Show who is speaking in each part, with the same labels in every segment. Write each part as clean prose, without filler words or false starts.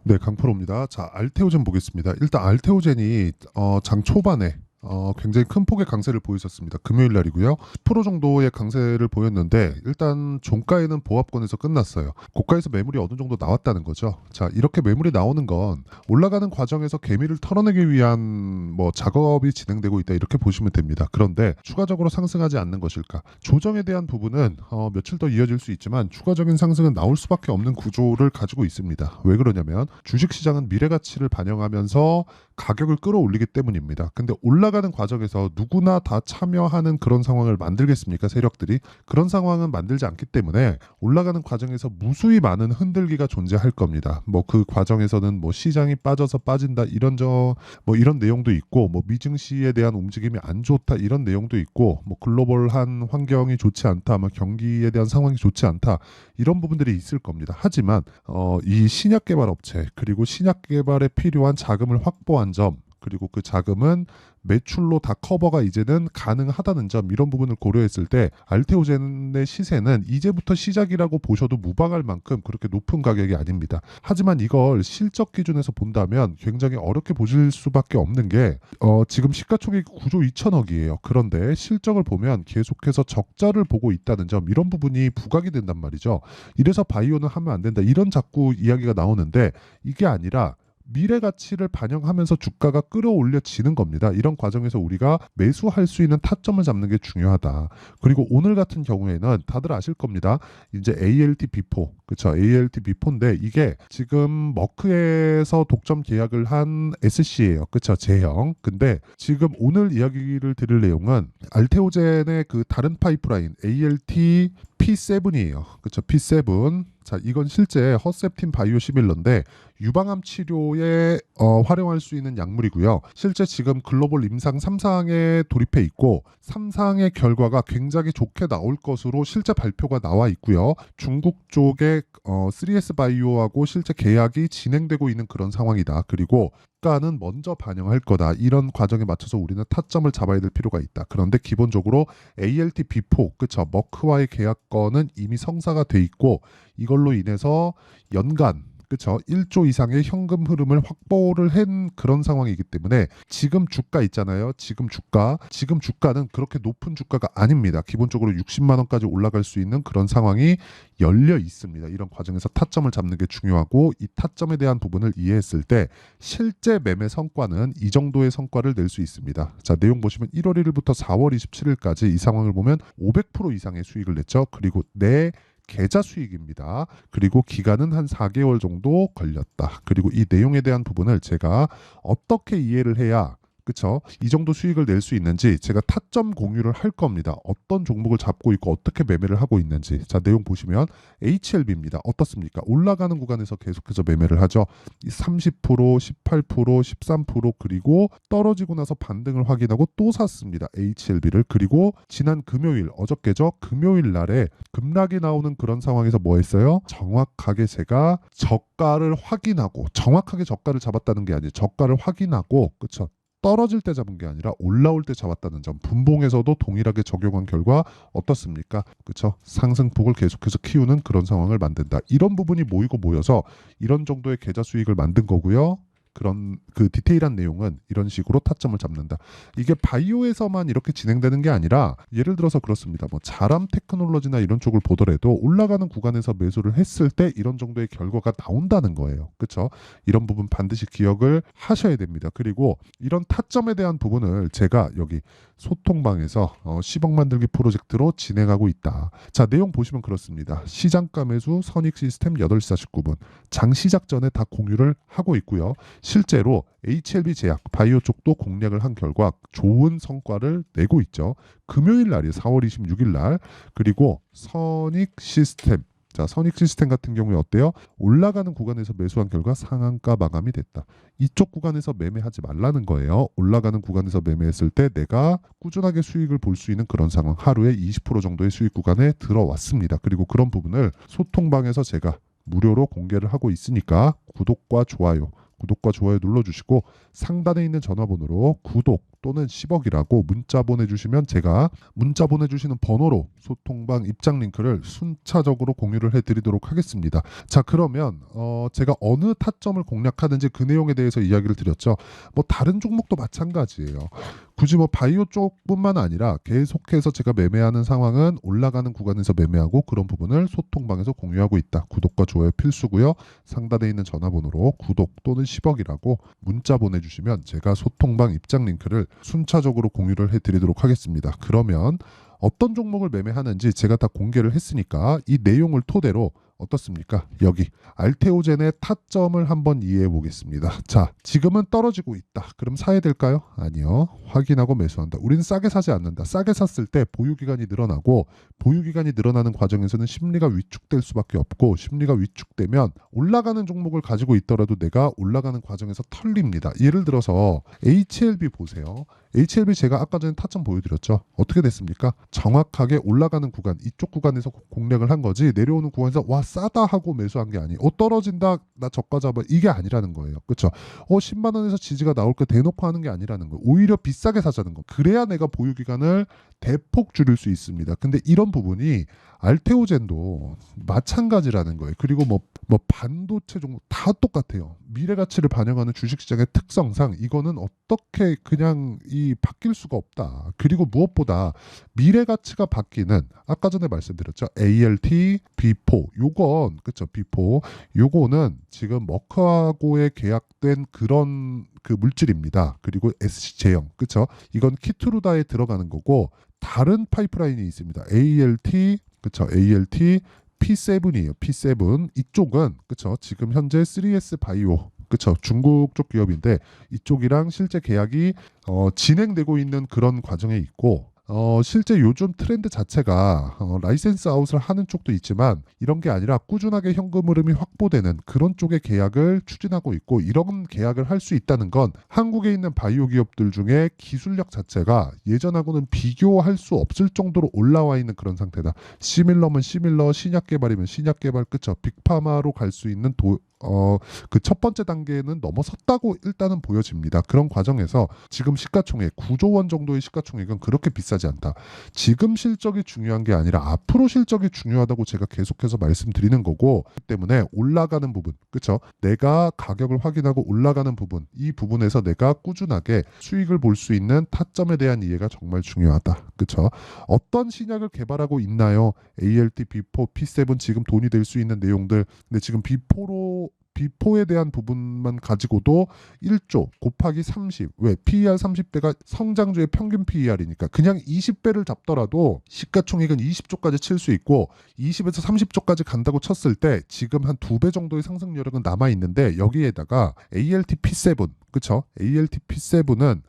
Speaker 1: 네, 강프로입니다. 자, 알테오젠 보겠습니다. 일단 알테오젠이 장 초반에 굉장히 큰 폭의 강세를 보였었습니다. 금요일 날이고요. 10% 정도의 강세를 보였는데 일단 종가에는 보합권에서 끝났어요. 고가에서 매물이 어느 정도 나왔다는 거죠. 자, 이렇게 매물이 나오는 건 올라가는 과정에서 개미를 털어내기 위한 작업이 진행되고 있다 이렇게 보시면 됩니다. 그런데 추가적으로 상승하지 않는 것일까? 조정에 대한 부분은 며칠 더 이어질 수 있지만 추가적인 상승은 나올 수밖에 없는 구조를 가지고 있습니다. 왜 그러냐면 주식시장은 미래 가치를 반영하면서 가격을 끌어올리기 때문입니다. 근데 올라가는 과정에서 누구나 다 참여하는 그런 상황을 만들겠습니까? 세력들이 그런 상황은 만들지 않기 때문에 올라가는 과정에서 무수히 많은 흔들기가 존재할 겁니다. 그 과정에서는 시장이 빠져서 빠진다 이런 내용도 있고 미증시에 대한 움직임이 안 좋다 이런 내용도 있고 글로벌한 환경이 좋지 않다 경기에 대한 상황이 좋지 않다 이런 부분들이 있을 겁니다. 하지만 이 신약 개발 업체 그리고 신약 개발에 필요한 자금을 확보한 점 그리고 그 자금은 매출로 다 커버가 이제는 가능하다는 점 이런 부분을 고려했을 때 알테오젠의 시세는 이제부터 시작이라고 보셔도 무방할 만큼 그렇게 높은 가격이 아닙니다. 하지만 이걸 실적 기준에서 본다면 굉장히 어렵게 보실 수밖에 없는 게 지금 시가총액 9조 2천억이에요. 그런데 실적을 보면 계속해서 적자를 보고 있다는 점 이런 부분이 부각이 된단 말이죠. 이래서 바이오는 하면 안 된다 이런 자꾸 이야기가 나오는데 이게 아니라 미래 가치를 반영하면서 주가가 끌어올려지는 겁니다. 이런 과정에서 우리가 매수할 수 있는 타점을 잡는 게 중요하다. 그리고 오늘 같은 경우에는 다들 아실 겁니다. 이제 ALT 비포, 그렇죠? ALT 비포인데 이게 지금 머크에서 독점 계약을 한 SC예요. 그렇죠? 제형. 근데 지금 오늘 이야기를 드릴 내용은 알테오젠의 그 다른 파이프라인 ALT P7이에요. 그렇죠? P7. 자, 이건 실제 허셉틴 바이오시밀러인데 유방암 치료에 활용할 수 있는 약물이고요. 실제 지금 글로벌 임상 3상에 돌입해 있고 3상의 결과가 굉장히 좋게 나올 것으로 실제 발표가 나와 있고요. 중국 쪽에 3S 바이오하고 실제 계약이 진행되고 있는 그런 상황이다. 그리고 가는 먼저 반영할 거다. 이런 과정에 맞춰서 우리는 타점을 잡아야 될 필요가 있다. 그런데 기본적으로 ALT B4, 그쵸? 머크와의 계약건은 이미 성사가 돼 있고 이걸로 인해서 연간 그쵸? 1조 이상의 현금 흐름을 확보를 한 그런 상황이기 때문에 지금 주가 있잖아요. 지금 주가는 그렇게 높은 주가가 아닙니다. 기본적으로 60만 원까지 올라갈 수 있는 그런 상황이 열려 있습니다. 이런 과정에서 타점을 잡는 게 중요하고 이 타점에 대한 부분을 이해했을 때 실제 매매 성과는 이 정도의 성과를 낼 수 있습니다. 자, 내용 보시면 1월 1일부터 4월 27일까지 이 상황을 보면 500% 이상의 수익을 냈죠. 그리고 내 계좌 수익입니다. 그리고 기간은 한 4개월 정도 걸렸다. 그리고 이 내용에 대한 부분을 제가 어떻게 이해를 해야 그쵸? 이 정도 수익을 낼 수 있는지 제가 타점 공유를 할 겁니다. 어떤 종목을 잡고 있고 어떻게 매매를 하고 있는지. 자, 내용 보시면 HLB입니다. 어떻습니까? 올라가는 구간에서 계속해서 매매를 하죠. 30%, 18%, 13% 그리고 떨어지고 나서 반등을 확인하고 또 샀습니다. HLB를. 그리고 지난 금요일, 어저께죠? 금요일 날에 급락이 나오는 그런 상황에서 뭐 했어요? 정확하게 제가 저가를 확인하고 정확하게 저가를 잡았다는 게 아니에요. 저가를 확인하고 그쵸? 떨어질 때 잡은 게 아니라 올라올 때 잡았다는 점 분봉에서도 동일하게 적용한 결과 어떻습니까? 그렇죠? 상승폭을 계속해서 키우는 그런 상황을 만든다. 이런 부분이 모이고 모여서 이런 정도의 계좌 수익을 만든 거고요. 그런 그 디테일한 내용은 이런 식으로 타점을 잡는다. 이게 바이오에서만 이렇게 진행되는 게 아니라 예를 들어서 그렇습니다. 자람 테크놀로지나 이런 쪽을 보더라도 올라가는 구간에서 매수를 했을 때 이런 정도의 결과가 나온다는 거예요. 그렇죠? 이런 부분 반드시 기억을 하셔야 됩니다. 그리고 이런 타점에 대한 부분을 제가 여기 소통방에서 10억 만들기 프로젝트로 진행하고 있다. 자, 내용 보시면 그렇습니다. 시장가 매수 선익 시스템 8시 49분 장 시작 전에 다 공유를 하고 있고요. 실제로 HLB 제약, 바이오 쪽도 공략을 한 결과 좋은 성과를 내고 있죠. 금요일 날이 4월 26일 날 그리고 선익 시스템 자, 선익 시스템 같은 경우에 어때요? 올라가는 구간에서 매수한 결과 상한가 마감이 됐다. 이쪽 구간에서 매매하지 말라는 거예요. 올라가는 구간에서 매매했을 때 내가 꾸준하게 수익을 볼 수 있는 그런 상황 하루에 20% 정도의 수익 구간에 들어왔습니다. 그리고 그런 부분을 소통방에서 제가 무료로 공개를 하고 있으니까 구독과 좋아요 눌러주시고 상단에 있는 전화번호로 구독 또는 10억이라고 문자 보내주시면 제가 문자 보내주시는 번호로 소통방 입장 링크를 순차적으로 공유를 해드리도록 하겠습니다. 자, 그러면 제가 어느 타점을 공략하든지 그 내용에 대해서 이야기를 드렸죠. 뭐 다른 종목도 마찬가지예요. 굳이 뭐 바이오 쪽뿐만 아니라 계속해서 제가 매매하는 상황은 올라가는 구간에서 매매하고 그런 부분을 소통방에서 공유하고 있다. 구독과 좋아요 필수고요. 상단에 있는 전화번호로 구독 또는 10억이라고 문자 보내주시면 제가 소통방 입장 링크를 순차적으로 공유를 해드리도록 하겠습니다. 그러면 어떤 종목을 매매하는지 제가 다 공개를 했으니까 이 내용을 토대로 어떻습니까? 여기 알테오젠의 타점을 한번 이해해 보겠습니다. 자, 지금은 떨어지고 있다. 그럼 사야 될까요? 아니요. 확인하고 매수한다. 우리는 싸게 사지 않는다. 싸게 샀을 때 보유기간이 늘어나고 보유기간이 늘어나는 과정에서는 심리가 위축될 수밖에 없고 심리가 위축되면 올라가는 종목을 가지고 있더라도 내가 올라가는 과정에서 털립니다. 예를 들어서 HLB 보세요. HLB 제가 아까 전에 타점 보여드렸죠. 어떻게 됐습니까? 정확하게 올라가는 구간, 이쪽 구간에서 공략을 한 거지 내려오는 구간에서 와 싸다 하고 매수한 게 아니에요. 떨어진다 나 저가 잡아 이게 아니라는 거예요. 그렇죠? 10만 원에서 지지가 나올 거 대놓고 하는 게 아니라는 거예요. 오히려 비싸게 사자는 거. 그래야 내가 보유 기간을 대폭 줄일 수 있습니다. 근데 이런 부분이 알테오젠도 마찬가지라는 거예요. 그리고 뭐 반도체 종목 다 똑같아요. 미래 가치를 반영하는 주식시장의 특성상 이거는 어떻게 그냥 바뀔 수가 없다. 그리고 무엇보다 미래 가치가 바뀌는 아까 전에 말씀드렸죠. ALT, B4 요건 그쵸 B4 요거는 지금 머크하고의 계약된 그런 그 물질입니다. 그리고 SC제형 그쵸 이건 키트루다에 들어가는 거고 다른 파이프라인이 있습니다. ALT 그쵸 ALT P7이에요. P7 이쪽은 그쵸 지금 현재 3S 바이오 그쵸 중국 쪽 기업인데 이쪽이랑 실제 계약이 진행되고 있는 그런 과정에 있고 실제 요즘 트렌드 자체가 라이센스 아웃을 하는 쪽도 있지만 이런 게 아니라 꾸준하게 현금 흐름이 확보되는 그런 쪽의 계약을 추진하고 있고 이런 계약을 할 수 있다는 건 한국에 있는 바이오 기업들 중에 기술력 자체가 예전하고는 비교할 수 없을 정도로 올라와 있는 그런 상태다. 시밀러면 시밀러, 신약 개발이면 신약 개발 그쵸 빅파마로 갈 수 있는 그 첫 번째 단계는 넘어섰다고 일단은 보여집니다. 그런 과정에서 지금 시가총액 9조 원 정도의 시가총액은 그렇게 비싸지 않다. 지금 실적이 중요한 게 아니라 앞으로 실적이 중요하다고 제가 계속해서 말씀드리는 거고 그렇기 때문에 올라가는 부분 그렇죠? 내가 가격을 확인하고 올라가는 부분 이 부분에서 내가 꾸준하게 수익을 볼 수 있는 타점에 대한 이해가 정말 중요하다. 그렇죠? 어떤 신약을 개발하고 있나요? ALT, B4, P7 지금 돈이 될 수 있는 내용들 근데 지금 B4에 대한 부분만 가지고도 1조 곱하기 30. 왜? PER 30배가 성장주의 평균 PER이니까 그냥 20배를 잡더라도 시가총액은 20조까지 칠 수 있고 20에서 30조까지 간다고 쳤을 때 지금 한 2배 정도의 상승 여력은 남아 있는데 여기에다가 ALT P7 그쵸? ALT P7은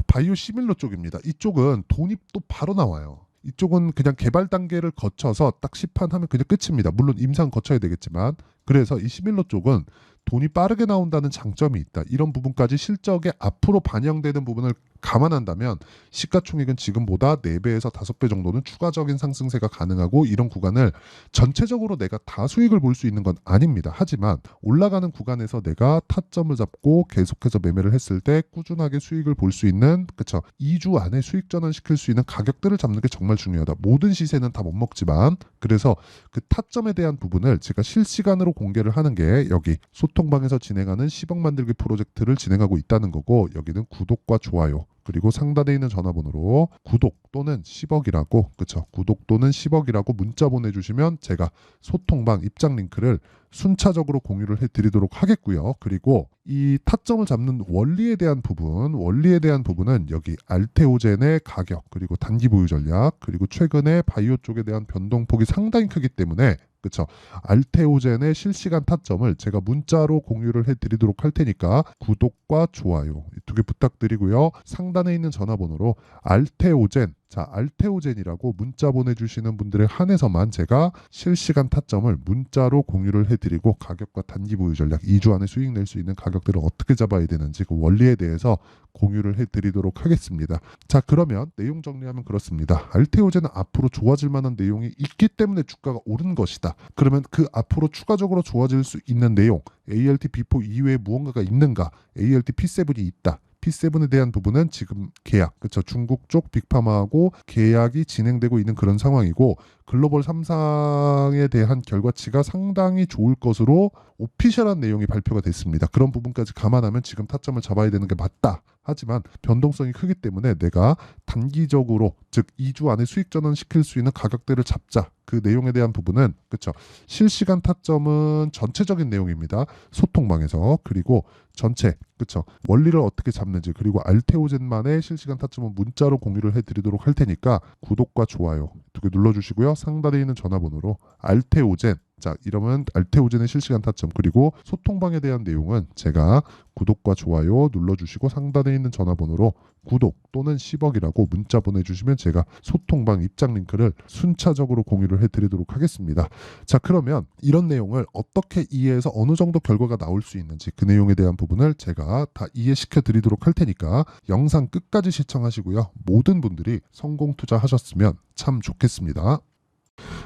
Speaker 1: 바이오 시밀러 쪽입니다. 이쪽은 돈이 또 바로 나와요. 이쪽은 그냥 개발 단계를 거쳐서 딱 시판하면 그냥 끝입니다. 물론 임상 거쳐야 되겠지만 그래서 이 시밀러 쪽은 돈이 빠르게 나온다는 장점이 있다. 이런 부분까지 실적에 앞으로 반영되는 부분을 감안한다면 시가총액은 지금보다 4배에서 5배 정도는 추가적인 상승세가 가능하고 이런 구간을 전체적으로 내가 다 수익을 볼 수 있는 건 아닙니다. 하지만 올라가는 구간에서 내가 타점을 잡고 계속해서 매매를 했을 때 꾸준하게 수익을 볼 수 있는 그쵸 2주 안에 수익 전환시킬 수 있는 가격들을 잡는 게 정말 중요하다. 모든 시세는 다 못 먹지만 그래서 그 타점에 대한 부분을 제가 실시간으로 공개를 하는 게 여기 소통방에서 진행하는 10억 만들기 프로젝트를 진행하고 있다는 거고 여기는 구독과 좋아요 그리고 상단에 있는 전화번호로 구독 또는 10억이라고 그쵸 구독 또는 10억이라고 문자 보내주시면 제가 소통방 입장 링크를 순차적으로 공유를 해드리도록 하겠고요. 그리고 이 타점을 잡는 원리에 대한 부분은 여기 알테오젠의 가격 그리고 단기 보유 전략 그리고 최근에 바이오 쪽에 대한 변동폭이 상당히 크기 때문에 그쵸 알테오젠의 실시간 타점을 제가 문자로 공유를 해드리도록 할 테니까 구독과 좋아요 이 두 개 부탁드리고요. 상단에 있는 전화번호로 알테오젠 알테오젠이라고 문자 보내주시는 분들에 한해서만 제가 실시간 타점을 문자로 공유를 해드리고 가격과 단기 보유 전략 2주 안에 수익 낼 수 있는 가격들을 어떻게 잡아야 되는지 그 원리에 대해서 공유를 해드리도록 하겠습니다. 자 그러면 내용 정리하면 그렇습니다. 알테오젠은 앞으로 좋아질 만한 내용이 있기 때문에 주가가 오른 것이다. 그러면 그 앞으로 추가적으로 좋아질 수 있는 내용 ALT B4 이외에 무언가가 있는가? ALT P7이 있다. P7에 대한 부분은 지금 계약, 그렇죠. 중국 쪽 빅파마하고 계약이 진행되고 있는 그런 상황이고 글로벌 3상에 대한 결과치가 상당히 좋을 것으로 오피셜한 내용이 발표가 됐습니다. 그런 부분까지 감안하면 지금 타점을 잡아야 되는 게 맞다. 하지만 변동성이 크기 때문에 내가 단기적으로 즉 2주 안에 수익 전환시킬 수 있는 가격대를 잡자. 그 내용에 대한 부분은 그렇죠. 실시간 타점은 전체적인 내용입니다. 소통방에서 그리고 전체 그렇죠. 원리를 어떻게 잡는지 그리고 알테오젠만의 실시간 타점은 문자로 공유를 해드리도록 할 테니까 구독과 좋아요 2개 눌러주시고요. 상단에 있는 전화번호로 알테오젠 자 이러면 알테오젠의 실시간 타점 그리고 소통방에 대한 내용은 제가 구독과 좋아요 눌러주시고 상단에 있는 전화번호로 구독 또는 10억이라고 문자 보내주시면 제가 소통방 입장 링크를 순차적으로 공유를 해드리도록 하겠습니다. 자 그러면 이런 내용을 어떻게 이해해서 어느 정도 결과가 나올 수 있는지 그 내용에 대한 부분을 제가 다 이해시켜 드리도록 할 테니까 영상 끝까지 시청하시고요. 모든 분들이 성공 투자하셨으면 참 좋겠습니다.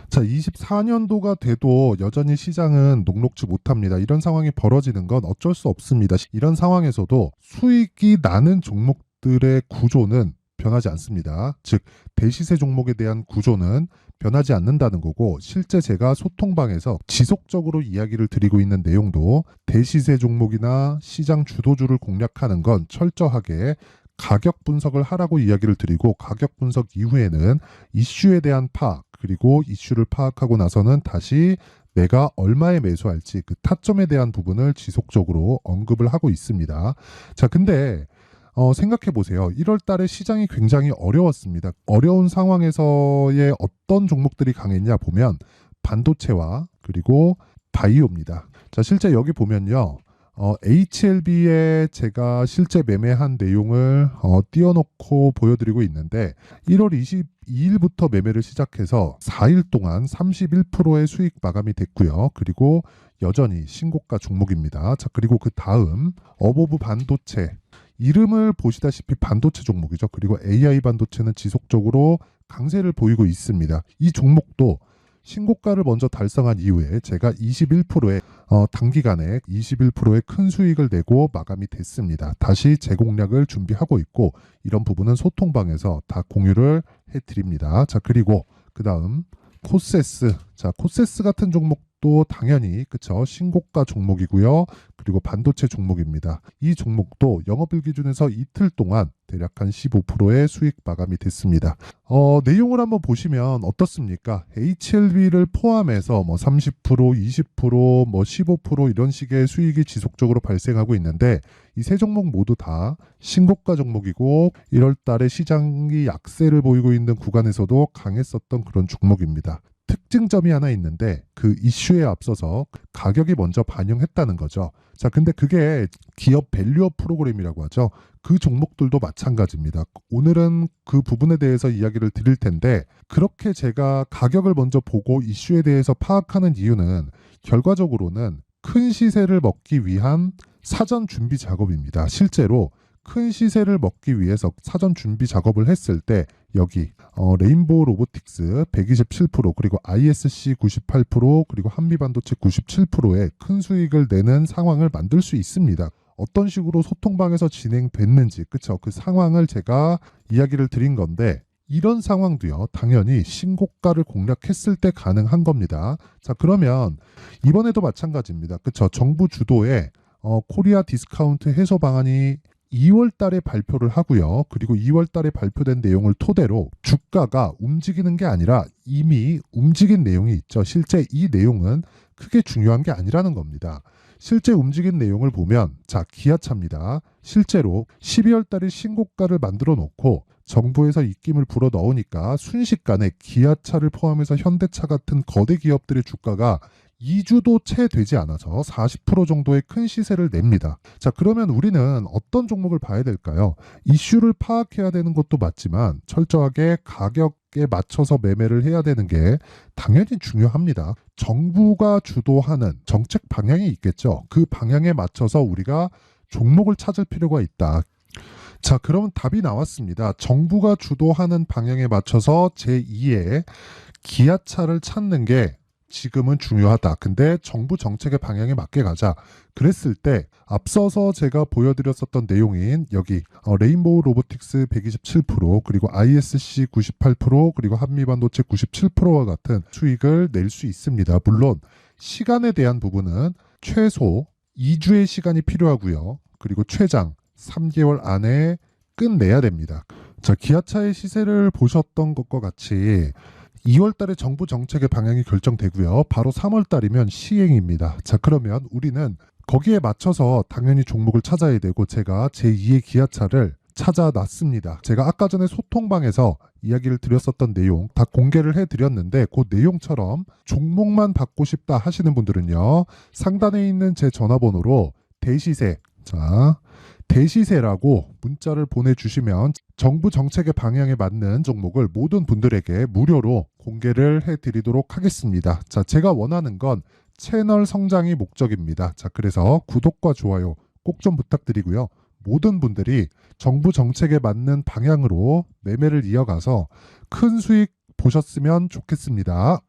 Speaker 1: 자, 24년도가 돼도 여전히 시장은 녹록지 못합니다. 이런 상황이 벌어지는 건 어쩔 수 없습니다. 이런 상황에서도 수익이 나는 종목들의 구조는 변하지 않습니다. 즉, 대시세 종목에 대한 구조는 변하지 않는다는 거고 실제 제가 소통방에서 지속적으로 이야기를 드리고 있는 내용도 대시세 종목이나 시장 주도주를 공략하는 건 철저하게 가격 분석을 하라고 이야기를 드리고 가격 분석 이후에는 이슈에 대한 파악 그리고 이슈를 파악하고 나서는 다시 내가 얼마에 매수할지 그 타점에 대한 부분을 지속적으로 언급을 하고 있습니다. 자, 근데 생각해 보세요. 1월 달에 시장이 굉장히 어려웠습니다. 어려운 상황에서의 어떤 종목들이 강했냐 보면 반도체와 그리고 바이오입니다. 자, 실제 여기 보면요. HLB에 제가 실제 매매한 내용을 띄워놓고 보여드리고 있는데 1월 22일부터 매매를 시작해서 4일 동안 31%의 수익 마감이 됐고요. 그리고 여전히 신고가 종목입니다. 자 그리고 그 다음 어보브 반도체 이름을 보시다시피 반도체 종목이죠. 그리고 AI 반도체는 지속적으로 강세를 보이고 있습니다. 이 종목도 신고가를 먼저 달성한 이후에 제가 21%의 단기간에 21%의 큰 수익을 내고 마감이 됐습니다. 다시 재공략을 준비하고 있고 이런 부분은 소통방에서 다 공유를 해드립니다. 자 그리고 그 다음 코세스 자 코세스 같은 종목도 당연히 그쵸 신고가 종목이고요. 그리고 반도체 종목입니다. 이 종목도 영업일 기준에서 이틀 동안 대략 한 15%의 수익 마감이 됐습니다. 내용을 한번 보시면 어떻습니까? HLB를 포함해서 뭐 30%, 20%, 뭐 15% 이런 식의 수익이 지속적으로 발생하고 있는데 이 세 종목 모두 다 신고가 종목이고 1월 달에 시장이 약세를 보이고 있는 구간에서도 강했었던 그런 종목입니다. 특징점이 하나 있는데 그 이슈에 앞서서 가격이 먼저 반영했다는 거죠. 자, 근데 그게 기업 밸류업 프로그램이라고 하죠. 그 종목들도 마찬가지입니다. 오늘은 그 부분에 대해서 이야기를 드릴 텐데 그렇게 제가 가격을 먼저 보고 이슈에 대해서 파악하는 이유는 결과적으로는 큰 시세를 먹기 위한 사전 준비 작업입니다. 실제로 큰 시세를 먹기 위해서 사전 준비 작업을 했을 때 여기 레인보우 로보틱스 127% 그리고 ISC 98% 그리고 한미반도체 97%의 큰 수익을 내는 상황을 만들 수 있습니다. 어떤 식으로 소통방에서 진행됐는지 그쵸 그 상황을 제가 이야기를 드린 건데 이런 상황도요 당연히 신고가를 공략했을 때 가능한 겁니다. 자 그러면 이번에도 마찬가지입니다. 그쵸 정부 주도의 코리아 디스카운트 해소 방안이 2월 달에 발표를 하고요. 그리고 2월 달에 발표된 내용을 토대로 주가가 움직이는 게 아니라 이미 움직인 내용이 있죠. 실제 이 내용은 크게 중요한 게 아니라는 겁니다. 실제 움직인 내용을 보면 자 기아차입니다. 실제로 12월 달에 신고가를 만들어 놓고 정부에서 입김을 불어 넣으니까 순식간에 기아차를 포함해서 현대차 같은 거대 기업들의 주가가 2주도 채 되지 않아서 40% 정도의 큰 시세를 냅니다. 자, 그러면 우리는 어떤 종목을 봐야 될까요? 이슈를 파악해야 되는 것도 맞지만 철저하게 가격에 맞춰서 매매를 해야 되는 게 당연히 중요합니다. 정부가 주도하는 정책 방향이 있겠죠. 그 방향에 맞춰서 우리가 종목을 찾을 필요가 있다. 자, 그러면 답이 나왔습니다. 정부가 주도하는 방향에 맞춰서 제2의 기아차를 찾는 게 지금은 중요하다. 근데 정부 정책의 방향에 맞게 가자. 그랬을 때 앞서서 제가 보여드렸었던 내용인 여기 레인보우 로보틱스 127% 그리고 ISC 98% 그리고 한미반도체 97%와 같은 수익을 낼 수 있습니다. 물론 시간에 대한 부분은 최소 2주의 시간이 필요하고요. 그리고 최장 3개월 안에 끝내야 됩니다. 자, 기아차의 시세를 보셨던 것과 같이 2월 달에 정부 정책의 방향이 결정되고요. 바로 3월 달이면 시행입니다. 자, 그러면 우리는 거기에 맞춰서 당연히 종목을 찾아야 되고 제가 제2의 기아차를 찾아놨습니다. 제가 아까 전에 소통방에서 이야기를 드렸었던 내용 다 공개를 해드렸는데 그 내용처럼 종목만 받고 싶다 하시는 분들은요. 상단에 있는 제 전화번호로 대시세, 자, 대시세라고 문자를 보내주시면 정부 정책의 방향에 맞는 종목을 모든 분들에게 무료로 공개를 해드리도록 하겠습니다. 자, 제가 원하는 건 채널 성장이 목적입니다. 자, 그래서 구독과 좋아요 꼭 좀 부탁드리고요. 모든 분들이 정부 정책에 맞는 방향으로 매매를 이어가서 큰 수익 보셨으면 좋겠습니다.